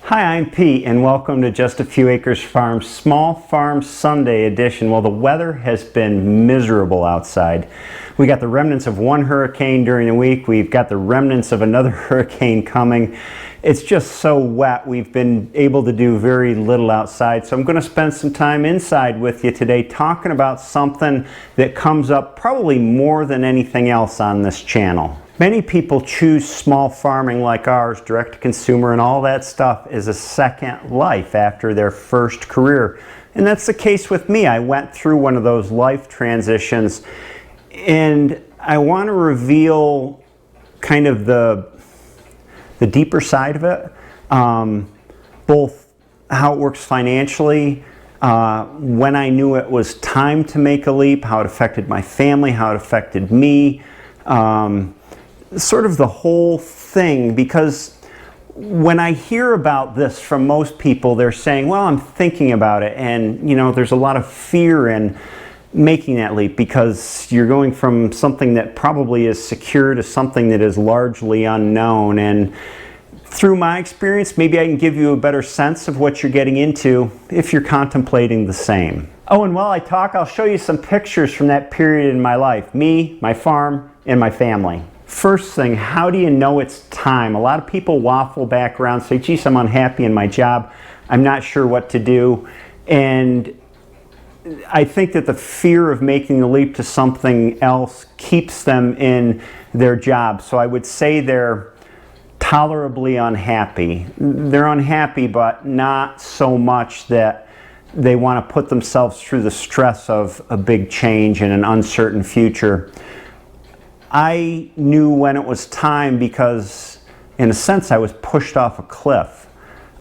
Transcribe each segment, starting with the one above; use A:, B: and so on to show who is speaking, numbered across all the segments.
A: Hi, I'm Pete and welcome to Just a Few Acres Farm Small Farm Sunday edition. Well, the weather has been miserable outside. We got the remnants of one hurricane during the week. We've got the remnants of another hurricane coming. It's just so wet. We've been able to do very little outside. So I'm going to spend some time inside with you today talking about something that comes up probably more than anything else on this channel. Many people choose small farming like ours, direct to consumer and all that stuff, as a second life after their first career. And that's the case with me. I went through one of those life transitions, and I want to reveal kind of the deeper side of it, both how it works financially, when I knew it was time to make a leap, how it affected my family, how it affected me, sort of the whole thing. Because when I hear about this from most people, they're saying, well, I'm thinking about it, and you know, there's a lot of fear in making that leap because you're going from something that probably is secure to something that is largely unknown. And through my experience, maybe I can give you a better sense of what you're getting into if you're contemplating the same. Oh, and while I talk, I'll show you some pictures from that period in my life. Me, my farm, and my family. First thing, how do you know it's time? A lot of people waffle back around, say, geez, I'm unhappy in my job. I'm not sure what to do. And I think that the fear of making the leap to something else keeps them in their job. So I would say they're tolerably unhappy. They're unhappy, but not so much that they want to put themselves through the stress of a big change and an uncertain future. I knew when it was time because, in a sense, I was pushed off a cliff.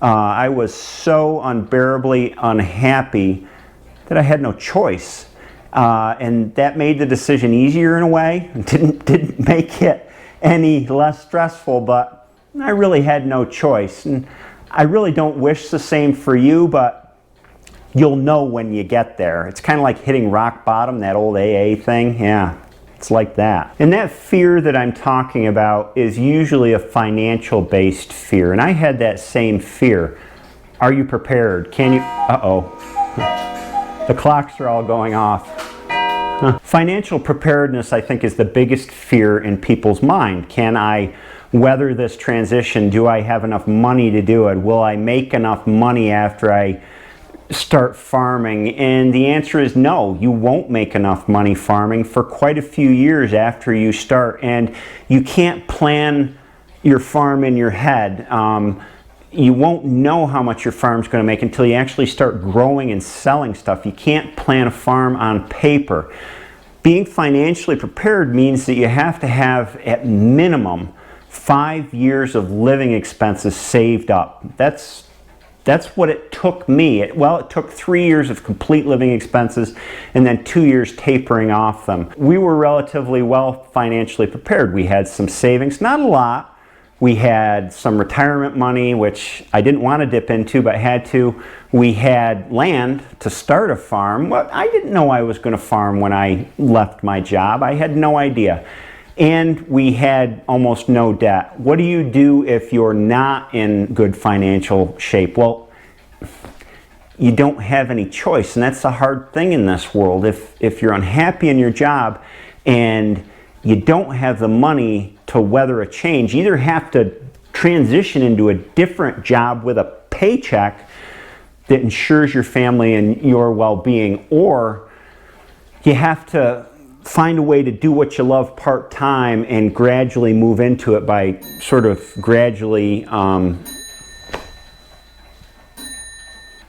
A: I was so unbearably unhappy that I had no choice. And that made the decision easier in a way. It didn't make it any less stressful, but I really had no choice. And I really don't wish the same for you, but you'll know when you get there. It's kind of like hitting rock bottom, that old AA thing. Yeah. It's like that. And that fear that I'm talking about is usually a financial-based fear. And I had that same fear. Are you prepared? Can you? Uh-oh. The clocks are all going off. Financial preparedness, I think, is the biggest fear in people's mind. Can I weather this transition? Do I have enough money to do it? Will I make enough money after I start farming? And the answer is no. You won't make enough money farming for quite a few years after you start, and you can't plan your farm in your head. You won't know how much your farm's going to make until you actually start growing and selling stuff. You can't plan a farm on paper. Being financially prepared means that you have to have at minimum 5 years of living expenses saved up. That's what it took me. It took 3 years of complete living expenses and then 2 years tapering off them. We were relatively well financially prepared. We had some savings, not a lot. We had some retirement money, which I didn't want to dip into, but had to. We had land to start a farm. Well, I didn't know I was going to farm when I left my job. I had no idea. And we had almost no debt. What do you do if you're not in good financial shape? Well, you don't have any choice, and that's the hard thing in this world. If you're unhappy in your job and you don't have the money to weather a change, you either have to transition into a different job with a paycheck that ensures your family and your well-being, or you have to find a way to do what you love part-time and gradually move into it by sort of gradually,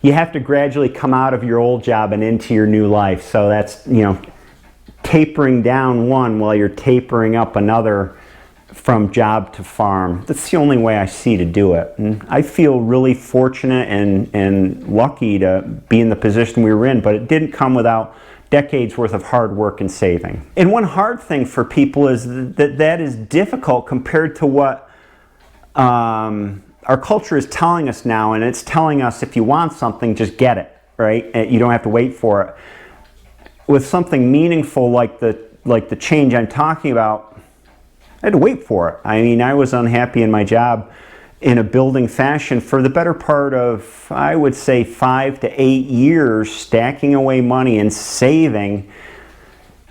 A: you have to gradually come out of your old job and into your new life. So that's, you know, tapering down one while you're tapering up another from job to farm. That's the only way I see to do it. And I feel really fortunate and lucky to be in the position we were in, but it didn't come without decades worth of hard work and saving. And one hard thing for people is that is difficult compared to what our culture is telling us now. And it's telling us if you want something, just get it, right? You don't have to wait for it. With something meaningful like the change I'm talking about, I had to wait for it. I mean, I was unhappy in my job in a building fashion for the better part of, I would say, 5 to 8 years, stacking away money and saving.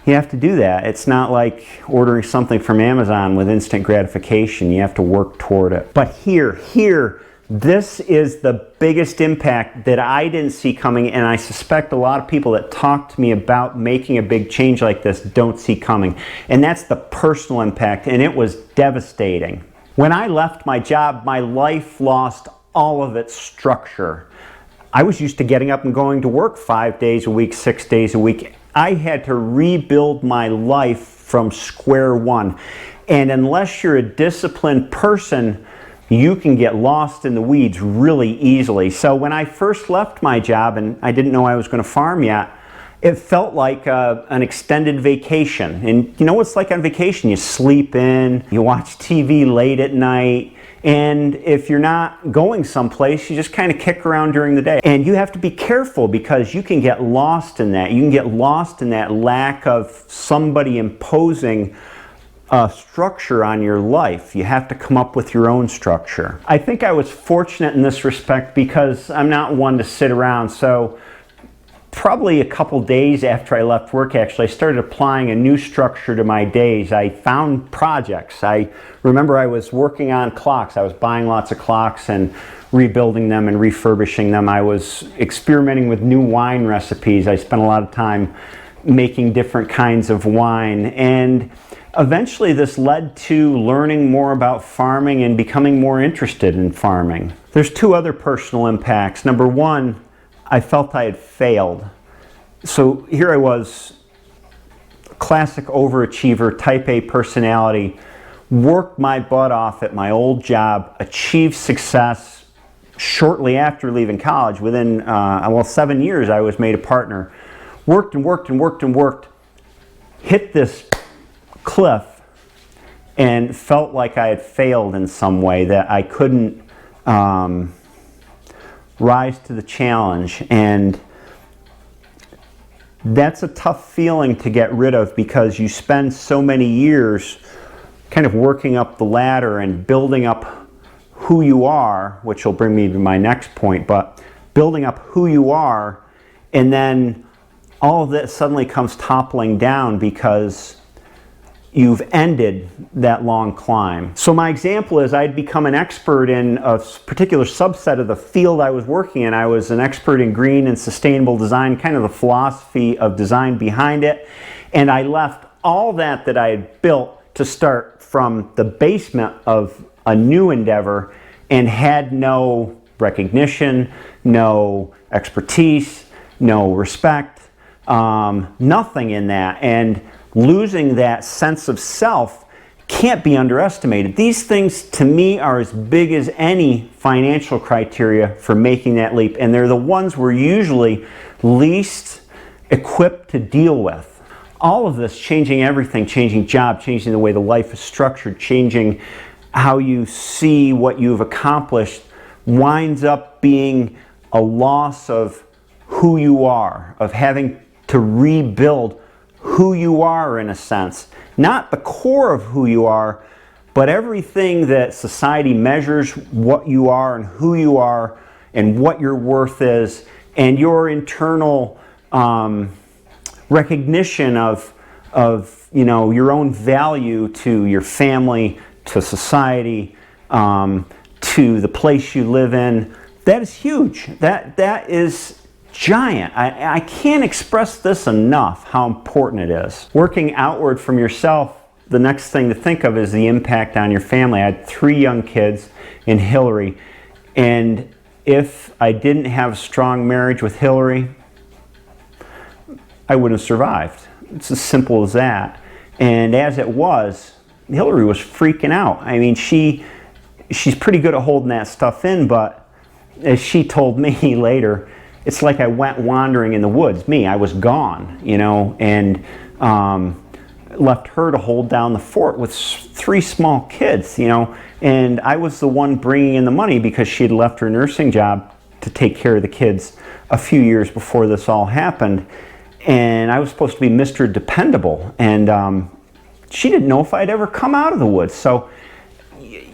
A: You have to do that. It's not like ordering something from Amazon with instant gratification. You have to work toward it. But here, this is the biggest impact that I didn't see coming, and I suspect a lot of people that talk to me about making a big change like this don't see coming. And that's the personal impact, and it was devastating. When I left my job, my life lost all of its structure. I was used to getting up and going to work 5 days a week, 6 days a week. I had to rebuild my life from square one. And unless you're a disciplined person, you can get lost in the weeds really easily. So when I first left my job and I didn't know I was going to farm yet, it felt like an extended vacation. And you know what's like on vacation? You sleep in, you watch TV late at night, and if you're not going someplace, you just kind of kick around during the day. And you have to be careful because you can get lost in that. You can get lost in that lack of somebody imposing a structure on your life. You have to come up with your own structure. I think I was fortunate in this respect because I'm not one to sit around. So probably a couple days after I left work, actually, I started applying a new structure to my days. I found projects. I remember I was working on clocks. I was buying lots of clocks and rebuilding them and refurbishing them. I was experimenting with new wine recipes. I spent a lot of time making different kinds of wine. And eventually this led to learning more about farming and becoming more interested in farming. There's two other personal impacts. Number one, I felt I had failed. So here I was, classic overachiever, type A personality, worked my butt off at my old job, achieved success shortly after leaving college. Within 7 years I was made a partner. Worked and worked and worked and worked, hit this cliff and felt like I had failed in some way, that I couldn't rise to the challenge. And that's a tough feeling to get rid of because you spend so many years kind of working up the ladder and building up who you are, which will bring me to my next point, but building up who you are, and then all of that suddenly comes toppling down because you've ended that long climb. So my example is I'd become an expert in a particular subset of the field I was working in. I was an expert in green and sustainable design, kind of the philosophy of design behind it. And I left all that I had built to start from the basement of a new endeavor and had no recognition, no expertise, no respect, nothing in that. And losing that sense of self can't be underestimated. These things, to me, are as big as any financial criteria for making that leap, and they're the ones we're usually least equipped to deal with. All of this, changing everything, changing job, changing the way the life is structured, changing how you see what you've accomplished, winds up being a loss of who you are, of having to rebuild who you are, in a sense. Not the core of who you are, but everything that society measures what you are and who you are and what your worth is, and your internal recognition of your own value to your family, to society, to the place you live in. That is huge. That is giant. I can't express this enough, how important it is. Working outward from yourself, the next thing to think of is the impact on your family. I had 3 young kids in Hillary, and if I didn't have a strong marriage with Hillary, I wouldn't have survived. It's as simple as that. And as it was, Hillary was freaking out. I mean, she's pretty good at holding that stuff in, but as she told me later, it's like I went wandering in the woods. I was gone, and left her to hold down the fort with 3 small kids, and I was the one bringing in the money because she had left her nursing job to take care of the kids a few years before this all happened, and I was supposed to be Mr. Dependable, and she didn't know if I'd ever come out of the woods. So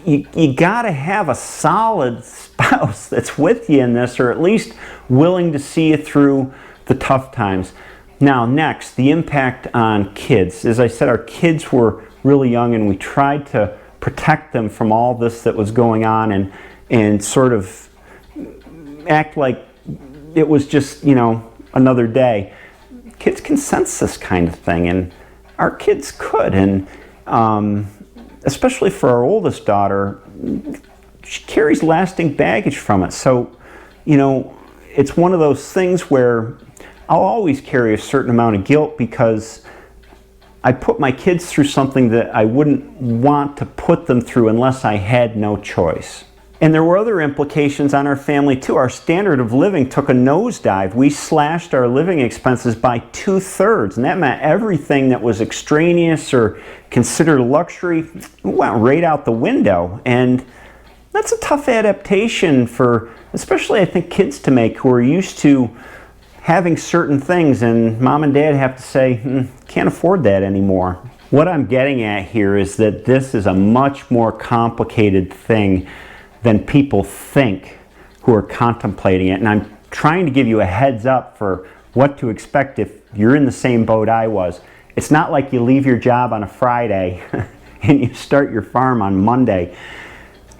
A: you got to have a solid spouse that's with you in this, or at least willing to see you through the tough times. Now, next, the impact on kids. As I said, our kids were really young, and we tried to protect them from all this that was going on, and sort of act like it was just, another day. Kids can sense this kind of thing, and our kids could, and especially for our oldest daughter, she carries lasting baggage from it. So, it's one of those things where I'll always carry a certain amount of guilt because I put my kids through something that I wouldn't want to put them through unless I had no choice. And there were other implications on our family too. Our standard of living took a nosedive. We slashed our living expenses by 2/3, and that meant everything that was extraneous or considered a luxury went right out the window. And that's a tough adaptation for, especially I think, kids to make who are used to having certain things, and mom and dad have to say, can't afford that anymore. What I'm getting at here is that this is a much more complicated thing than people think who are contemplating it. And I'm trying to give you a heads up for what to expect if you're in the same boat I was. It's not like you leave your job on a Friday and you start your farm on Monday.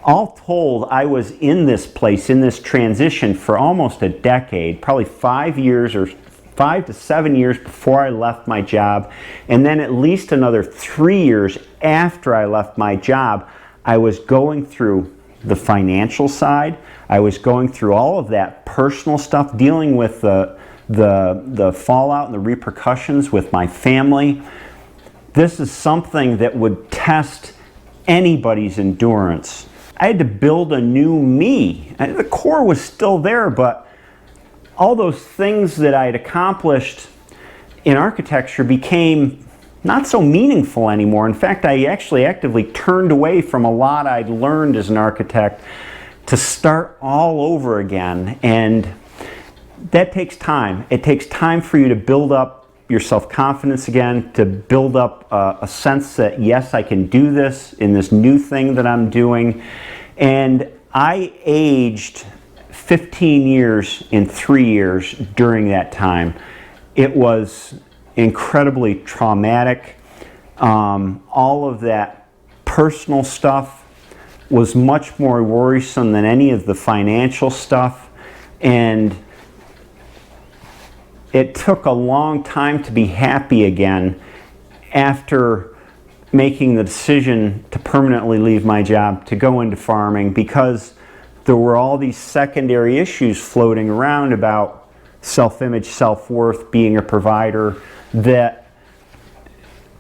A: All told, I was in this place, in this transition for almost a decade, probably 5 years or 5 to 7 years before I left my job. And then at least another 3 years after I left my job, I was going through the financial side. I was going through all of that personal stuff, dealing with the fallout and the repercussions with my family. This is something that would test anybody's endurance. I had to build a new me. The core was still there, but all those things that I had accomplished in architecture became not so meaningful anymore. In fact, I actually actively turned away from a lot I'd learned as an architect to start all over again. And that takes time. It takes time for you to build up your self-confidence again, to build up a sense that, yes, I can do this in this new thing that I'm doing. And I aged 15 years in 3 years during that time. It was incredibly traumatic. All of that personal stuff was much more worrisome than any of the financial stuff. And it took a long time to be happy again after making the decision to permanently leave my job to go into farming, because there were all these secondary issues floating around about self-image, self-worth, being a provider, that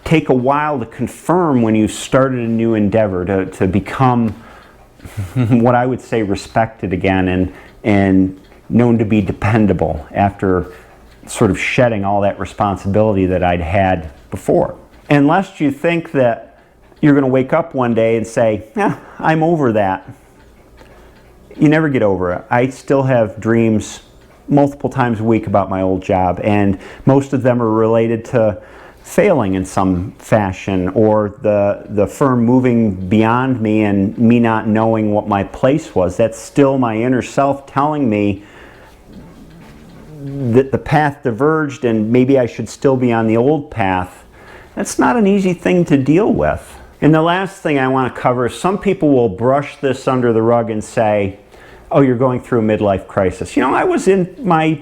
A: take a while to confirm when you started a new endeavor, to become what I would say respected again and known to be dependable after sort of shedding all that responsibility that I'd had before. Unless you think that you're going to wake up one day and say, I'm over that. You never get over it. I still have dreams multiple times a week about my old job, and most of them are related to failing in some fashion, or the firm moving beyond me and me not knowing what my place was. That's still my inner self telling me that the path diverged and maybe I should still be on the old path. That's not an easy thing to deal with. And the last thing I want to cover is some people will brush this under the rug and say, oh, you're going through a midlife crisis. I was in my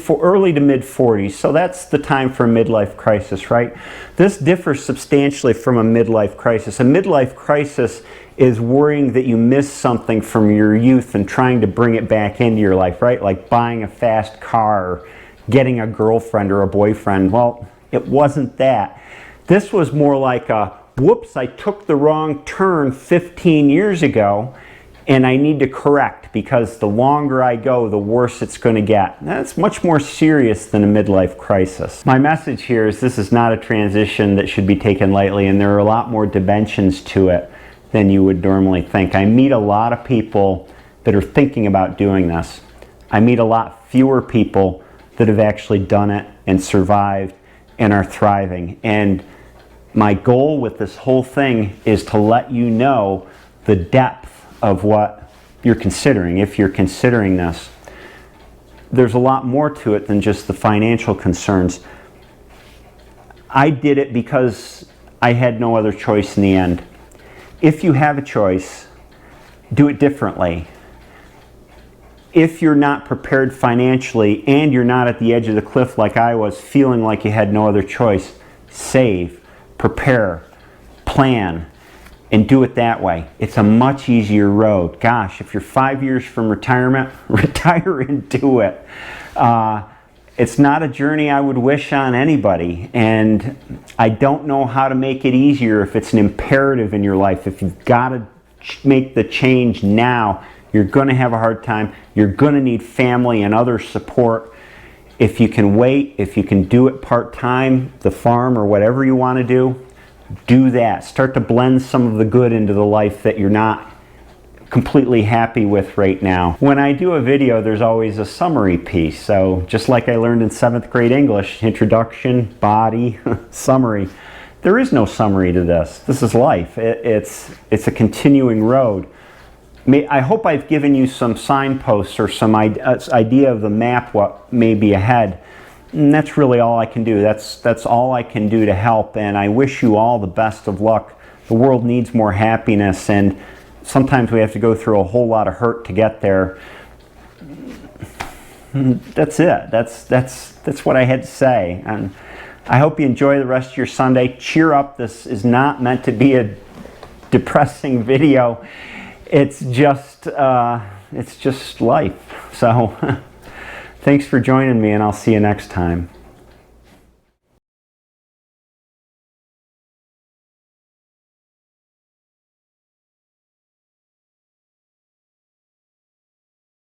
A: early to mid 40s, so that's the time for a midlife crisis, right? This differs substantially from a midlife crisis. A midlife crisis is worrying that you missed something from your youth and trying to bring it back into your life, right? Like buying a fast car, or getting a girlfriend or a boyfriend. Well, it wasn't that. This was more like a, whoops, I took the wrong turn 15 years ago, and I need to correct, because the longer I go, the worse it's going to get. That's much more serious than a midlife crisis. My message here is this is not a transition that should be taken lightly, and there are a lot more dimensions to it than you would normally think. I meet a lot of people that are thinking about doing this. I meet a lot fewer people that have actually done it and survived and are thriving. And my goal with this whole thing is to let you know the depth of what you're considering, if you're considering this. There's a lot more to it than just the financial concerns. I did it because I had no other choice in the end. If you have a choice, do it differently. If you're not prepared financially and you're not at the edge of the cliff like I was, feeling like you had no other choice, save, prepare, plan, and do it that way. It's a much easier road. Gosh, if you're 5 years from retirement, retire and do it. It's not a journey I would wish on anybody, and I don't know how to make it easier if it's an imperative in your life. If you've got to make the change now, you're going to have a hard time. You're going to need family and other support. If you can wait, if you can do it part-time, the farm or whatever you want to do that. Start to blend some of the good into the life that you're not completely happy with right now. When I do a video, there's always a summary piece. So just like I learned in 7th grade English, introduction, body, summary. There is no summary to this. This is life. It's a continuing road. I hope I've given you some signposts or some idea of the map, what may be ahead. And that's really all I can do. That's all I can do to help, and I wish you all the best of luck. The world needs more happiness, and sometimes we have to go through a whole lot of hurt to get there. That's it. That's what I had to say. And I hope you enjoy the rest of your Sunday. Cheer up. This is not meant to be a depressing video. It's just life. So thanks for joining me, and I'll see you next time.